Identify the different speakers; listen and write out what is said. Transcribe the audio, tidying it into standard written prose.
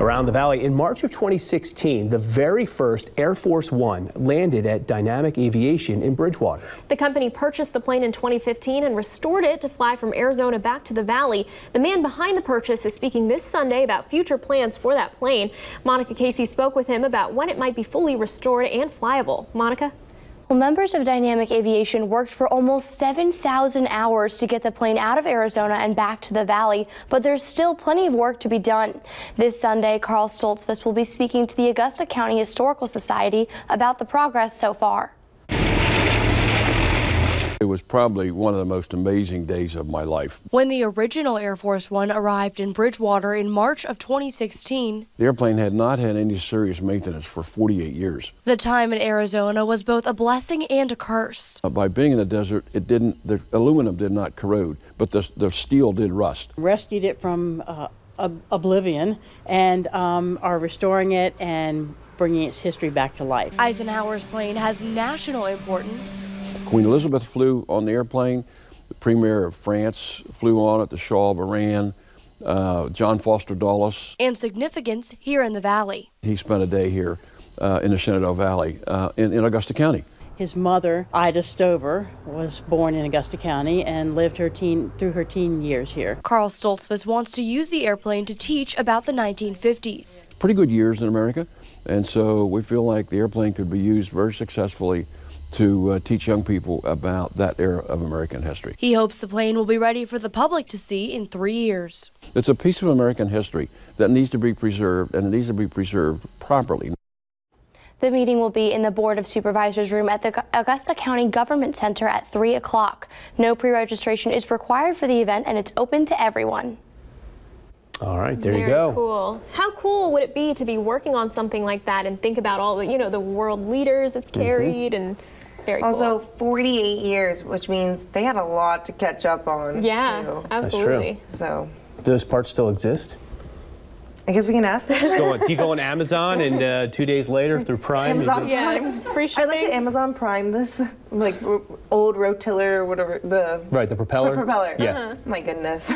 Speaker 1: Around the valley, in March of 2016, the very first Air Force One landed at Dynamic Aviation in Bridgewater.
Speaker 2: The company purchased the plane in 2015 and restored it to fly from Arizona back to the valley. The man behind the purchase is speaking this Sunday about future plans for that plane. Monica Casey spoke with him about when it might be fully restored and flyable. Monica?
Speaker 3: Well, members of Dynamic Aviation worked for almost 7,000 hours to get the plane out of Arizona and back to the valley, but there's still plenty of work to be done. This Sunday, Carl Stoltzfus will be speaking to the Augusta County Historical Society about the progress so far.
Speaker 4: It was probably one of the most amazing days of my life.
Speaker 3: When the original Air Force One arrived in Bridgewater in March of 2016,
Speaker 4: the airplane had not had any serious maintenance for 48 years.
Speaker 3: The time in Arizona was both a blessing and a curse.
Speaker 4: By being in the desert, the aluminum did not corrode, but the steel did rust.
Speaker 5: Rescued it from oblivion and are restoring it and bringing its history back to life.
Speaker 3: Eisenhower's plane has national importance.
Speaker 4: Queen Elizabeth flew on the airplane. The Premier of France flew on it, the Shah of Iran, John Foster Dulles.
Speaker 3: And significance here in the valley.
Speaker 4: He spent a day here in the Shenandoah Valley in Augusta County.
Speaker 5: His mother, Ida Stover, was born in Augusta County and lived through her teen years here.
Speaker 3: Carl Stoltzfus wants to use the airplane to teach about the 1950s.
Speaker 4: Pretty good years in America, and so we feel like the airplane could be used very successfully to teach young people about that era of American history.
Speaker 3: He hopes the plane will be ready for the public to see in 3 years.
Speaker 4: It's a piece of American history that needs to be preserved, and it needs to be preserved properly.
Speaker 3: The meeting will be in the Board of Supervisors room at the Augusta County Government Center at 3 o'clock. No pre-registration is required for the event, and it's open to everyone.
Speaker 1: All right, there you
Speaker 2: go.
Speaker 1: go.
Speaker 2: Cool. How cool would it be to be working on something like that and think about all the, the world leaders it's carried and very cool.
Speaker 6: Also, 48 years, which means they had a lot to catch up on.
Speaker 2: Yeah,
Speaker 6: too.
Speaker 2: absolutely.
Speaker 1: That's true.
Speaker 6: So,
Speaker 1: do those parts still exist?
Speaker 6: I guess we can ask them.
Speaker 1: Do you go on Amazon and 2 days later through Prime?
Speaker 6: Amazon
Speaker 2: Yes, free shipping.
Speaker 6: I'd like to Amazon Prime this, like old rotiller or whatever.
Speaker 1: Right, the propeller?
Speaker 6: The propeller.
Speaker 1: Yeah.
Speaker 6: My goodness.